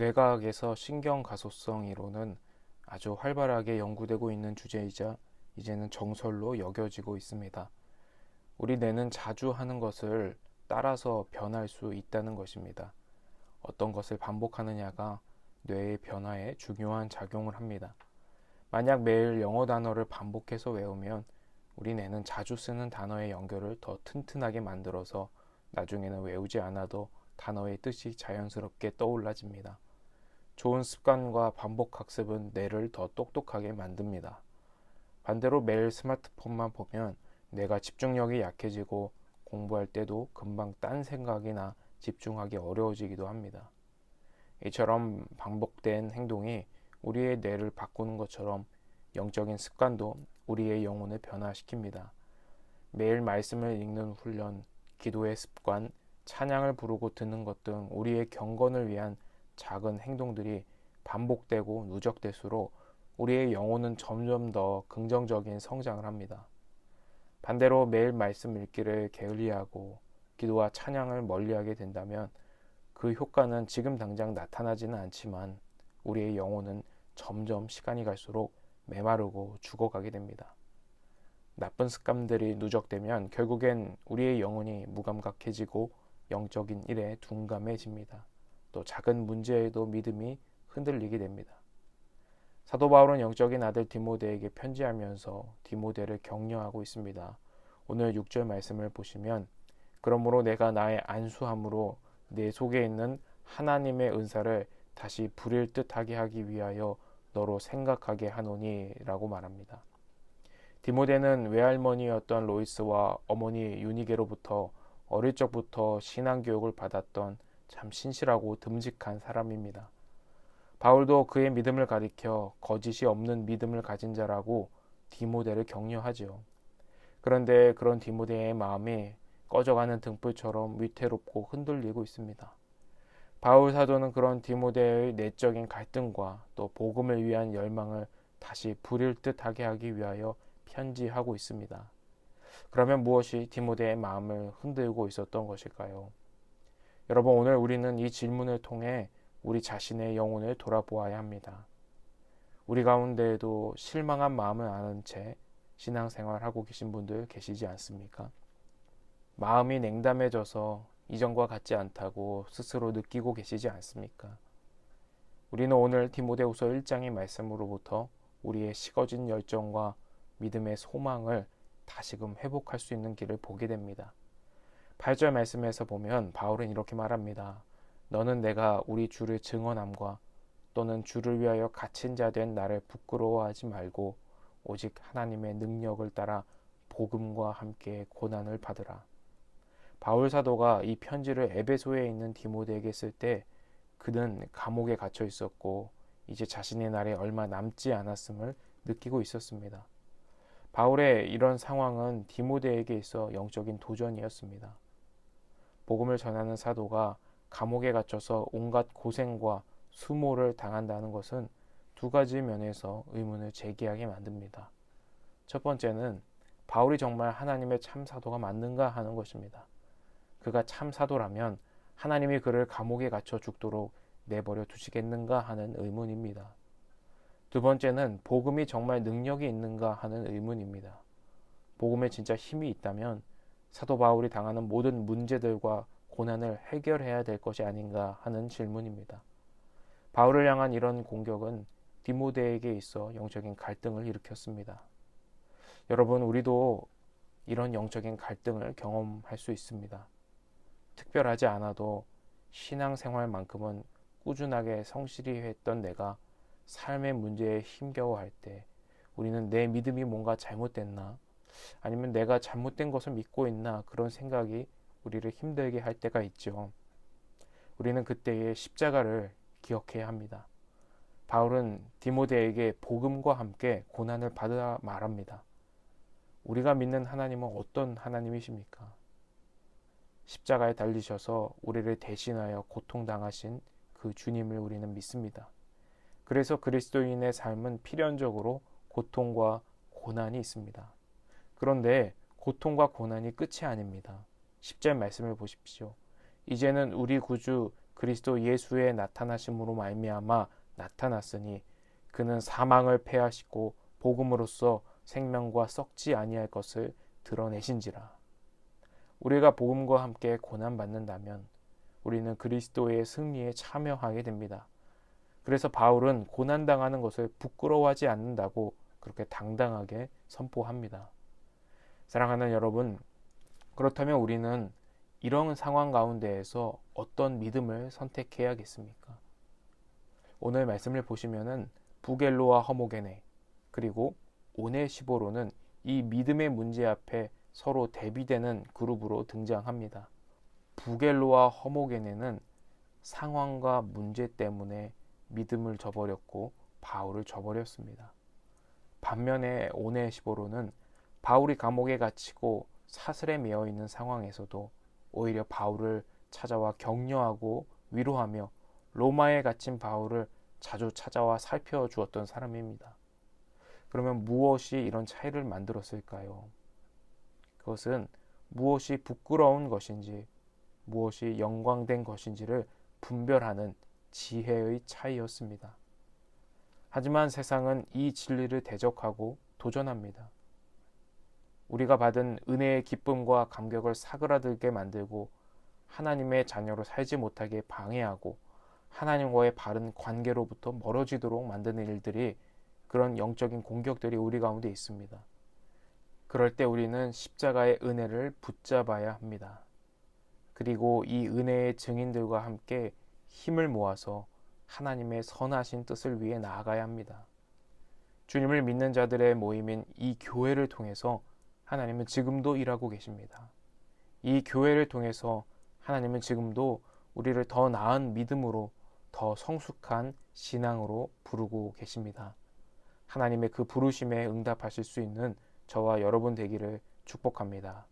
뇌과학에서 신경가소성 이론은 아주 활발하게 연구되고 있는 주제이자 이제는 정설로 여겨지고 있습니다. 우리 뇌는 자주 하는 것을 따라서 변할 수 있다는 것입니다. 어떤 것을 반복하느냐가 뇌의 변화에 중요한 작용을 합니다. 만약 매일 영어 단어를 반복해서 외우면 우리 뇌는 자주 쓰는 단어의 연결을 더 튼튼하게 만들어서 나중에는 외우지 않아도 단어의 뜻이 자연스럽게 떠올라집니다. 좋은 습관과 반복 학습은 뇌를 더 똑똑하게 만듭니다. 반대로 매일 스마트폰만 보면 뇌가 집중력이 약해지고 공부할 때도 금방 딴 생각이나 집중하기 어려워지기도 합니다. 이처럼 반복된 행동이 우리의 뇌를 바꾸는 것처럼 영적인 습관도 우리의 영혼을 변화시킵니다. 매일 말씀을 읽는 훈련, 기도의 습관, 찬양을 부르고 듣는 것 등 우리의 경건을 위한 작은 행동들이 반복되고 누적될수록 우리의 영혼은 점점 더 긍정적인 성장을 합니다. 반대로 매일 말씀 읽기를 게을리하고 기도와 찬양을 멀리하게 된다면 그 효과는 지금 당장 나타나지는 않지만 우리의 영혼은 점점 시간이 갈수록 메마르고 죽어가게 됩니다. 나쁜 습관들이 누적되면 결국엔 우리의 영혼이 무감각해지고 영적인 일에 둔감해집니다. 또 작은 문제에도 믿음이 흔들리게 됩니다. 사도 바울은 영적인 아들 디모데에게 편지하면서 디모데를 격려하고 있습니다. 오늘 6절 말씀을 보시면 그러므로 내가 나의 안수함으로 내 속에 있는 하나님의 은사를 다시 부릴 듯하게 하기 위하여 너로 생각하게 하노니 라고 말합니다. 디모데는 외할머니였던 로이스와 어머니 유니게로부터 어릴 적부터 신앙교육을 받았던 참 신실하고 듬직한 사람입니다. 바울도 그의 믿음을 가리켜 거짓이 없는 믿음을 가진 자라고 디모데를 격려하지요. 그런데 그런 디모데의 마음이 꺼져가는 등불처럼 위태롭고 흔들리고 있습니다. 바울 사도는 그런 디모데의 내적인 갈등과 또 복음을 위한 열망을 다시 불일 듯하게 하기 위하여 편지하고 있습니다. 그러면 무엇이 디모데의 마음을 흔들고 있었던 것일까요? 여러분, 오늘 우리는 이 질문을 통해 우리 자신의 영혼을 돌아보아야 합니다. 우리 가운데에도 실망한 마음을 아는 채 신앙생활하고 계신 분들 계시지 않습니까? 마음이 냉담해져서 이전과 같지 않다고 스스로 느끼고 계시지 않습니까? 우리는 오늘 디모데후서 1장의 말씀으로부터 우리의 식어진 열정과 믿음의 소망을 다시금 회복할 수 있는 길을 보게 됩니다. 8절 말씀에서 보면 바울은 이렇게 말합니다. 너는 내가 우리 주를 증언함과 또는 주를 위하여 갇힌 자 된 나를 부끄러워하지 말고 오직 하나님의 능력을 따라 복음과 함께 고난을 받으라. 바울 사도가 이 편지를 에베소에 있는 디모데에게 쓸 때 그는 감옥에 갇혀 있었고 이제 자신의 날이 얼마 남지 않았음을 느끼고 있었습니다. 바울의 이런 상황은 디모데에게 있어 영적인 도전이었습니다. 복음을 전하는 사도가 감옥에 갇혀서 온갖 고생과 수모를 당한다는 것은 두 가지 면에서 의문을 제기하게 만듭니다. 첫 번째는 바울이 정말 하나님의 참 사도가 맞는가 하는 것입니다. 그가 참 사도라면 하나님이 그를 감옥에 갇혀 죽도록 내버려 두시겠는가 하는 의문입니다. 두 번째는 복음이 정말 능력이 있는가 하는 의문입니다. 복음에 진짜 힘이 있다면 사도 바울이 당하는 모든 문제들과 고난을 해결해야 될 것이 아닌가 하는 질문입니다. 바울을 향한 이런 공격은 디모데에게 있어 영적인 갈등을 일으켰습니다. 여러분, 우리도 이런 영적인 갈등을 경험할 수 있습니다. 특별하지 않아도 신앙생활만큼은 꾸준하게 성실히 했던 내가 삶의 문제에 힘겨워할 때 우리는 내 믿음이 뭔가 잘못됐나? 아니면 내가 잘못된 것을 믿고 있나? 그런 생각이 우리를 힘들게 할 때가 있죠. 우리는 그때의 십자가를 기억해야 합니다. 바울은 디모데에게 복음과 함께 고난을 받으라 말합니다. 우리가 믿는 하나님은 어떤 하나님이십니까? 십자가에 달리셔서 우리를 대신하여 고통당하신 그 주님을 우리는 믿습니다. 그래서 그리스도인의 삶은 필연적으로 고통과 고난이 있습니다. 그런데 고통과 고난이 끝이 아닙니다. 10절 말씀을 보십시오. 이제는 우리 구주 그리스도 예수의 나타나심으로 말미암아 나타났으니 그는 사망을 패하시고 복음으로써 생명과 썩지 아니할 것을 드러내신지라. 우리가 복음과 함께 고난 받는다면 우리는 그리스도의 승리에 참여하게 됩니다. 그래서 바울은 고난 당하는 것을 부끄러워하지 않는다고 그렇게 당당하게 선포합니다. 사랑하는 여러분, 그렇다면 우리는 이런 상황 가운데에서 어떤 믿음을 선택해야겠습니까? 오늘 말씀을 보시면은 부겔로와 허모게네 그리고 오네시보로는 이 믿음의 문제 앞에 서로 대비되는 그룹으로 등장합니다. 부겔로와 허모게네는 상황과 문제 때문에 믿음을 저버렸고 바울을 저버렸습니다. 반면에 오네시보로는 바울이 감옥에 갇히고 사슬에 매어 있는 상황에서도 오히려 바울을 찾아와 격려하고 위로하며 로마에 갇힌 바울을 자주 찾아와 살펴주었던 사람입니다. 그러면 무엇이 이런 차이를 만들었을까요? 그것은 무엇이 부끄러운 것인지 무엇이 영광된 것인지를 분별하는 지혜의 차이였습니다. 하지만 세상은 이 진리를 대적하고 도전합니다. 우리가 받은 은혜의 기쁨과 감격을 사그라들게 만들고 하나님의 자녀로 살지 못하게 방해하고 하나님과의 바른 관계로부터 멀어지도록 만드는 일들이, 그런 영적인 공격들이 우리 가운데 있습니다. 그럴 때 우리는 십자가의 은혜를 붙잡아야 합니다. 그리고 이 은혜의 증인들과 함께 힘을 모아서 하나님의 선하신 뜻을 위해 나아가야 합니다. 주님을 믿는 자들의 모임인 이 교회를 통해서 하나님은 지금도 일하고 계십니다. 이 교회를 통해서 하나님은 지금도 우리를 더 나은 믿음으로, 더 성숙한 신앙으로 부르고 계십니다. 하나님의 그 부르심에 응답하실 수 있는 저와 여러분 되기를 축복합니다.